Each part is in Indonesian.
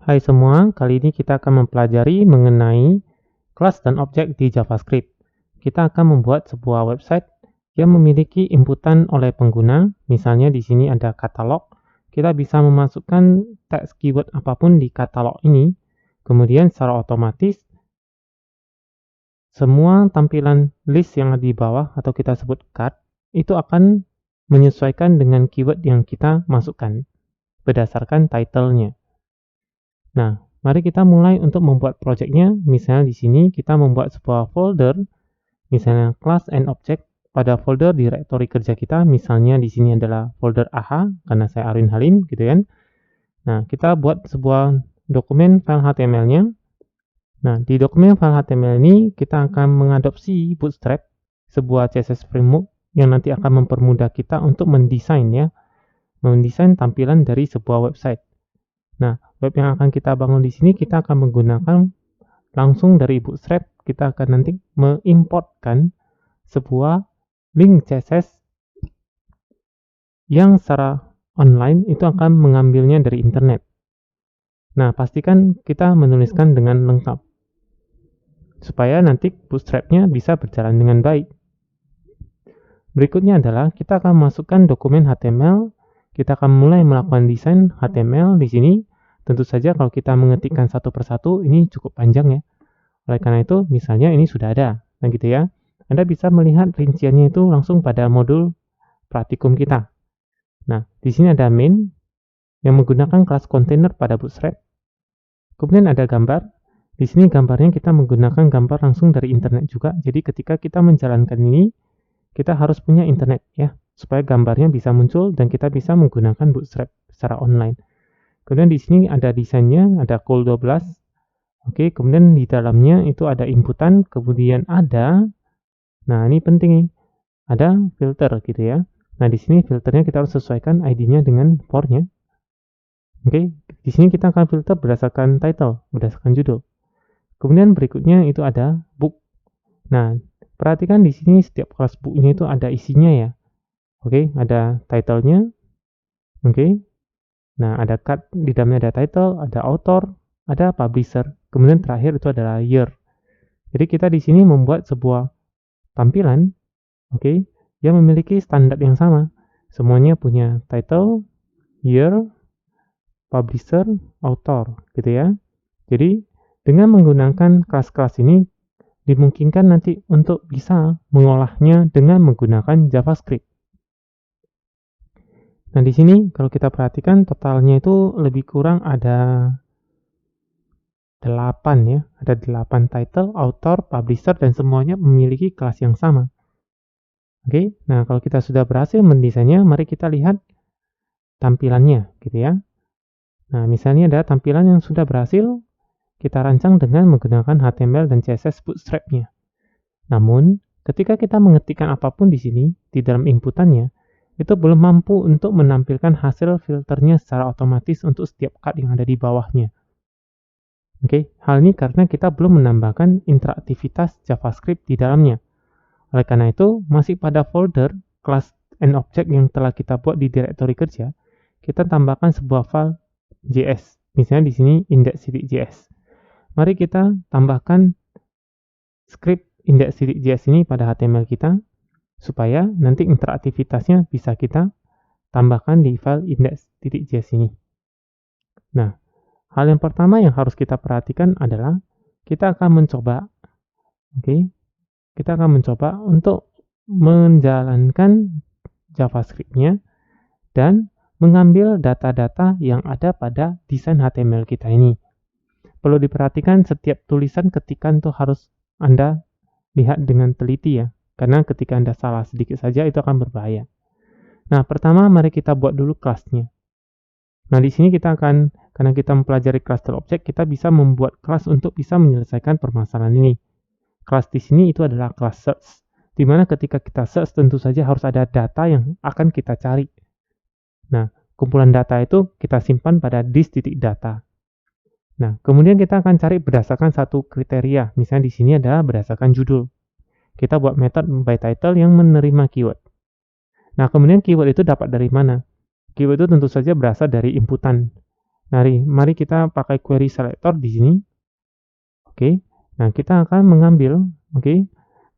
Hai semua, kali ini kita akan mempelajari mengenai kelas dan objek di JavaScript. Kita akan membuat sebuah website yang memiliki inputan oleh pengguna. Misalnya di sini ada katalog. Kita bisa memasukkan teks keyword apapun di katalog ini. Kemudian secara otomatis semua tampilan list yang ada di bawah atau kita sebut card itu akan menyesuaikan dengan keyword yang kita masukkan berdasarkan title-nya. Nah, mari kita mulai untuk membuat projectnya. Misalnya di sini kita membuat sebuah folder, misalnya class and object. Pada folder direktori kerja kita, misalnya di sini adalah folder AHA, karena saya Arwin Halim, gitu kan. Nah, kita buat sebuah dokumen file HTML-nya. Nah, di dokumen file HTML ini kita akan mengadopsi Bootstrap, sebuah CSS framework yang nanti akan mempermudah kita untuk mendesain tampilan dari sebuah website. Nah, web yang akan kita bangun di sini kita akan menggunakan langsung dari Bootstrap. Kita akan nanti mengimportkan sebuah link CSS yang secara online itu akan mengambilnya dari internet. Nah, pastikan kita menuliskan dengan lengkap supaya nanti Bootstrap-nya bisa berjalan dengan baik. Berikutnya adalah kita akan masukkan dokumen HTML. Kita akan mulai melakukan desain HTML di sini. Tentu saja kalau kita mengetikkan satu persatu ini cukup panjang ya. Oleh karena itu, misalnya ini sudah ada. Nah gitu ya. Anda bisa melihat rinciannya itu langsung pada modul praktikum kita. Nah, di sini ada main yang menggunakan kelas container pada Bootstrap. Kemudian ada gambar. Di sini gambarnya kita menggunakan gambar langsung dari internet juga. Jadi ketika kita menjalankan ini, kita harus punya internet ya, supaya gambarnya bisa muncul dan kita bisa menggunakan Bootstrap secara online. Kemudian di sini ada desainnya, ada cool 12. Oke, kemudian di dalamnya itu ada inputan, kemudian ada, nah ini penting nih, ada filter gitu ya. Nah di sini filternya kita harus sesuaikan ID-nya dengan for-nya. Oke, di sini kita akan filter berdasarkan title, berdasarkan judul. Kemudian berikutnya itu ada book. Nah, perhatikan di sini setiap kelas book-nya itu ada isinya ya. Oke, ada title-nya. Oke. Nah, ada cut, di dalamnya ada title, ada author, ada publisher, kemudian terakhir itu adalah year. Jadi kita di sini membuat sebuah tampilan, oke, yang memiliki standar yang sama. Semuanya punya title, year, publisher, author, gitu ya. Jadi dengan menggunakan kelas-kelas ini dimungkinkan nanti untuk bisa mengolahnya dengan menggunakan JavaScript. Nah, di sini kalau kita perhatikan totalnya itu lebih kurang ada 8 ya. Ada 8 title, author, publisher, dan semuanya memiliki kelas yang sama. Oke, nah kalau kita sudah berhasil mendesainnya, mari kita lihat tampilannya gitu ya. Nah, misalnya ada tampilan yang sudah berhasil kita rancang dengan menggunakan HTML dan CSS Bootstrap-nya. Namun, ketika kita mengetikkan apapun di sini, di dalam inputannya, itu belum mampu untuk menampilkan hasil filternya secara otomatis untuk setiap card yang ada di bawahnya. Oke, hal ini karena kita belum menambahkan interaktivitas JavaScript di dalamnya. Oleh karena itu, masih pada folder class and object yang telah kita buat di direktori kerja, kita tambahkan sebuah file JS. Misalnya di sini index.js. Mari kita tambahkan script index.js ini pada HTML kita, supaya nanti interaktivitasnya bisa kita tambahkan di file index.js ini. Nah, hal yang pertama yang harus kita perhatikan adalah kita akan mencoba, kita akan mencoba untuk menjalankan JavaScript-nya dan mengambil data-data yang ada pada desain HTML kita ini. Perlu diperhatikan setiap tulisan ketikan itu harus Anda lihat dengan teliti ya. Karena ketika Anda salah sedikit saja itu akan berbahaya. Nah, pertama mari kita buat dulu kelasnya. Nah, di sini kita akan, karena kita mempelajari kelas dan objek, kita bisa membuat kelas untuk bisa menyelesaikan permasalahan ini. Kelas di sini itu adalah kelas search. Di mana ketika kita search tentu saja harus ada data yang akan kita cari. Nah, kumpulan data itu kita simpan pada this.data. Nah, kemudian kita akan cari berdasarkan satu kriteria. Misalnya di sini adalah berdasarkan judul. Kita buat method byTitle yang menerima keyword. Nah, kemudian keyword itu dapat dari mana? Keyword itu tentu saja berasal dari inputan. Mari kita pakai query selector di sini. Oke. Nah, kita akan mengambil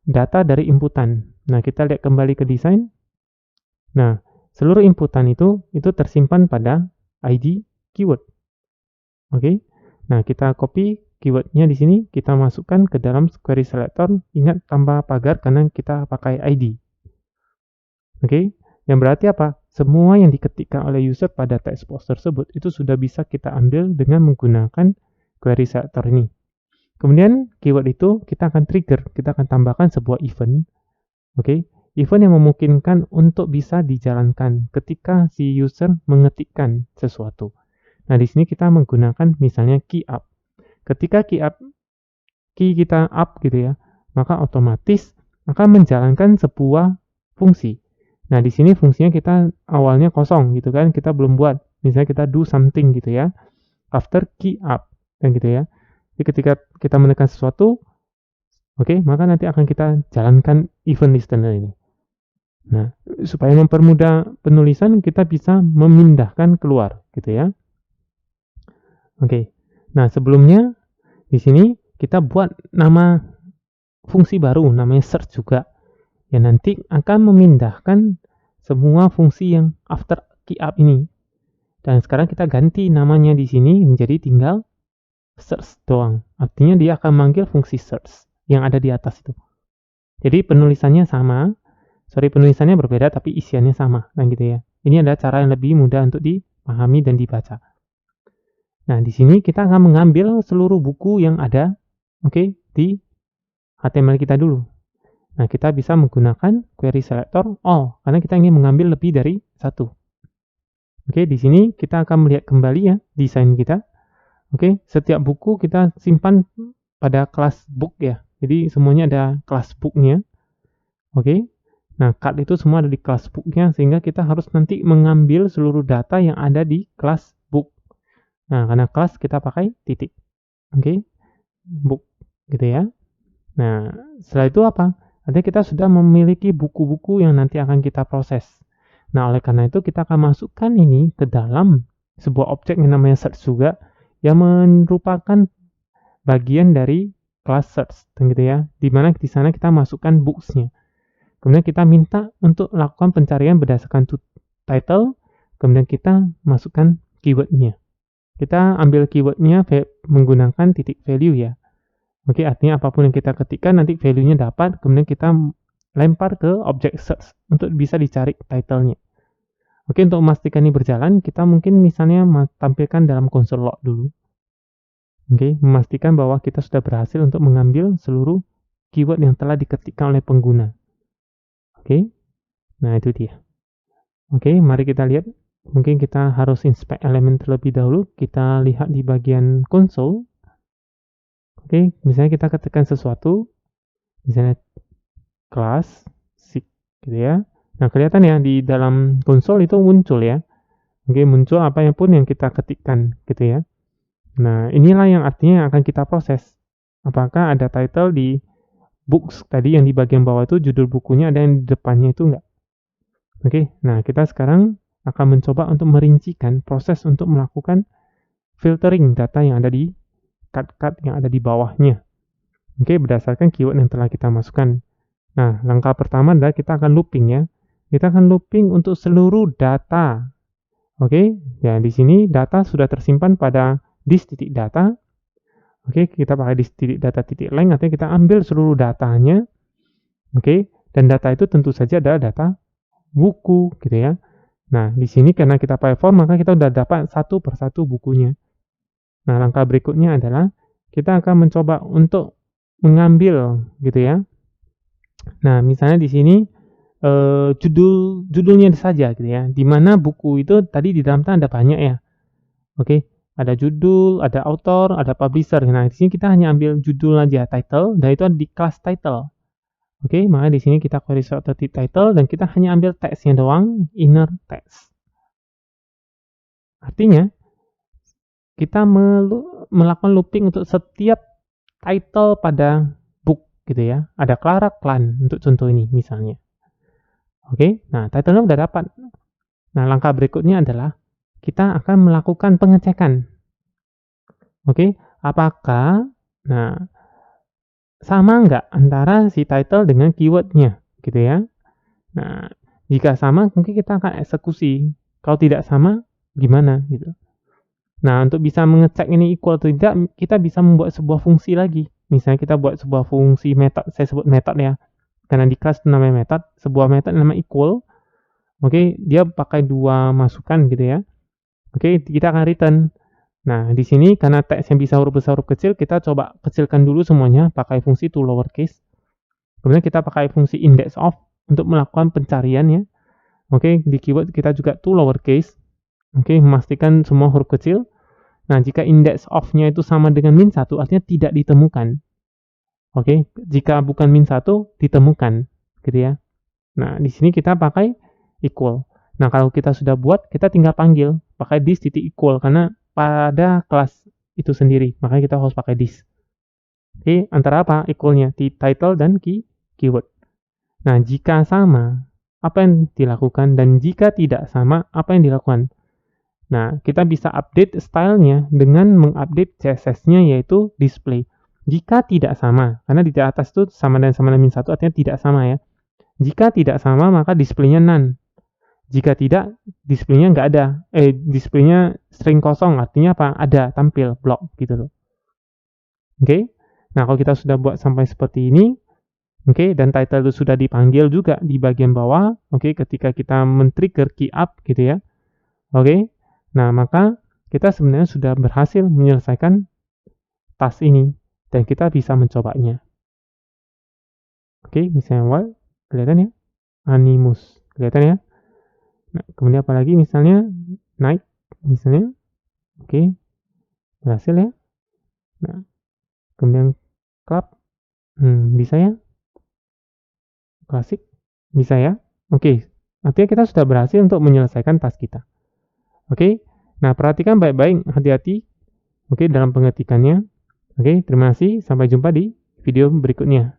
data dari inputan. Nah, kita lihat kembali ke desain. Nah, seluruh inputan itu tersimpan pada ID keyword. Oke. Nah, kita copy keywordnya di sini, kita masukkan ke dalam query selector. Ingat tanpa pagar karena kita pakai ID. Oke. Yang berarti apa? Semua yang diketikkan oleh user pada text box tersebut itu sudah bisa kita ambil dengan menggunakan query selector ini. Kemudian keyword itu kita akan trigger, kita akan tambahkan sebuah event. Event yang memungkinkan untuk bisa dijalankan ketika si user mengetikkan sesuatu. Nah, di sini kita menggunakan misalnya key up. Ketika key kita up gitu ya, maka otomatis akan menjalankan sebuah fungsi. Nah, di sini fungsinya kita awalnya kosong gitu kan, kita belum buat. Misalnya kita do something gitu ya, after key up dan gitu ya. Jadi ketika kita menekan sesuatu, maka nanti akan kita jalankan event listener ini. Nah, supaya mempermudah penulisan, kita bisa memindahkan keluar gitu ya. Nah, sebelumnya di sini kita buat nama fungsi baru, namanya search juga, yang nanti akan memindahkan semua fungsi yang after key up ini. Dan sekarang kita ganti namanya di sini menjadi tinggal search doang. Artinya dia akan manggil fungsi search yang ada di atas itu. Jadi penulisannya berbeda tapi isiannya sama. Nah, gitu ya. Ini adalah cara yang lebih mudah untuk dipahami dan dibaca. Nah, di sini kita akan mengambil seluruh buku yang ada di HTML kita dulu. Nah, kita bisa menggunakan query selector all karena kita ingin mengambil lebih dari satu. Di sini kita akan melihat kembali ya desain kita. Setiap buku kita simpan pada kelas book ya. Jadi semuanya ada kelas booknya. Nah, cut itu semua ada di kelas booknya sehingga kita harus nanti mengambil seluruh data yang ada di kelas book. Nah, karena kelas kita pakai titik. Book gitu ya. Nah, setelah itu apa? Nanti kita sudah memiliki buku-buku yang nanti akan kita proses. Nah, oleh karena itu kita akan masukkan ini ke dalam sebuah objek yang namanya search juga, yang merupakan bagian dari kelas search, gitu ya. Dimana di sana kita masukkan books-nya. Kemudian kita minta untuk lakukan pencarian berdasarkan title, kemudian kita masukkan keyword-nya. Kita ambil keyword-nya menggunakan titik value ya. Artinya apapun yang kita ketikkan nanti value-nya dapat, kemudian kita lempar ke objek search untuk bisa dicari title-nya. Untuk memastikan ini berjalan, kita mungkin misalnya tampilkan dalam console log dulu. Memastikan bahwa kita sudah berhasil untuk mengambil seluruh keyword yang telah diketikkan oleh pengguna. Nah itu dia. Mari kita lihat. Mungkin kita harus inspect elemen terlebih dahulu. Kita lihat di bagian console. Misalnya kita ketikkan sesuatu, misalnya kelas, gitu ya. Nah, kelihatan ya di dalam konsol itu muncul ya. Muncul apa yang pun yang kita ketikkan, gitu ya. Nah, inilah yang artinya akan kita proses. Apakah ada title di books tadi yang di bagian bawah itu judul bukunya, ada yang di depannya itu enggak? Nah kita sekarang akan mencoba untuk merincikan proses untuk melakukan filtering data yang ada di cut yang ada di bawahnya. Berdasarkan keyword yang telah kita masukkan. Nah, langkah pertama adalah kita akan looping ya. Kita akan looping untuk seluruh data. Ya di sini data sudah tersimpan pada this titik data. Kita pakai this titik data titik length, artinya kita ambil seluruh datanya. Dan data itu tentu saja adalah data buku gitu ya. Nah, di sini karena kita pakai form, maka kita sudah dapat satu persatu bukunya. Nah, langkah berikutnya adalah kita akan mencoba untuk mengambil gitu ya. Nah, misalnya di sini judulnya saja gitu ya. Di mana buku itu tadi di dalam ada banyak ya. Ada judul, ada author, ada publisher. Nah, di sini kita hanya ambil judul aja, title, dan itu ada di kelas title. Maka di sini kita query selector title dan kita hanya ambil text-nya doang, inner text. Artinya kita melakukan looping untuk setiap title pada book gitu ya. Ada Clara Klan untuk contoh ini misalnya. Nah title-nya udah dapat. Nah langkah berikutnya adalah kita akan melakukan pengecekan. Oke, apakah sama nggak antara si title dengan keywordnya, gitu ya. Nah, jika sama, mungkin kita akan eksekusi. Kalau tidak sama, gimana gitu. Nah, untuk bisa mengecek ini equal atau tidak, kita bisa membuat sebuah fungsi lagi. Misalnya kita buat sebuah fungsi method, saya sebut method ya, karena di kelas itu namanya method, sebuah method namanya equal. Oke, dia pakai 2 masukan gitu ya. Oke, kita akan return. Nah, di sini karena teksnya bisa huruf besar, huruf kecil, kita coba kecilkan dulu semuanya pakai fungsi to lowercase. Kemudian kita pakai fungsi index of untuk melakukan pencarian ya. Oke, di keyword kita juga to lowercase. Oke, memastikan semua huruf kecil. Nah, jika index of-nya itu sama dengan min 1, artinya tidak ditemukan. Oke, jika bukan min 1, ditemukan. Gitu ya. Nah, di sini kita pakai equal. Nah, kalau kita sudah buat, kita tinggal panggil pakai this titik equal karena pada kelas itu sendiri, makanya kita harus pakai this. Oke, antara apa equalnya? Title dan keyword. Nah, jika sama, apa yang dilakukan? Dan jika tidak sama, apa yang dilakukan? Nah, kita bisa update stylenya dengan mengupdate CSS-nya yaitu display. Jika tidak sama, karena di atas itu sama dan min 1 artinya tidak sama ya. Jika tidak sama, maka displaynya none. Jika tidak, displaynya nggak ada. Displaynya string kosong, artinya apa? Ada, tampil, block, gitu loh. Oke, nah kalau kita sudah buat sampai seperti ini, oke, dan title itu sudah dipanggil juga di bagian bawah, oke, ketika kita men-trigger key up, gitu ya. Oke, nah maka kita sebenarnya sudah berhasil menyelesaikan task ini, dan kita bisa mencobanya. Oke, misalnya what, kelihatan ya? Animus, kelihatan ya? Nah, kemudian apalagi misalnya night, misalnya, oke, berhasil ya. Nah, kemudian club, bisa ya. Klasik, bisa ya. Oke, artinya kita sudah berhasil untuk menyelesaikan task kita. Oke, nah perhatikan baik-baik, hati-hati. Oke, dalam pengetikannya. Oke, terima kasih. Sampai jumpa di video berikutnya.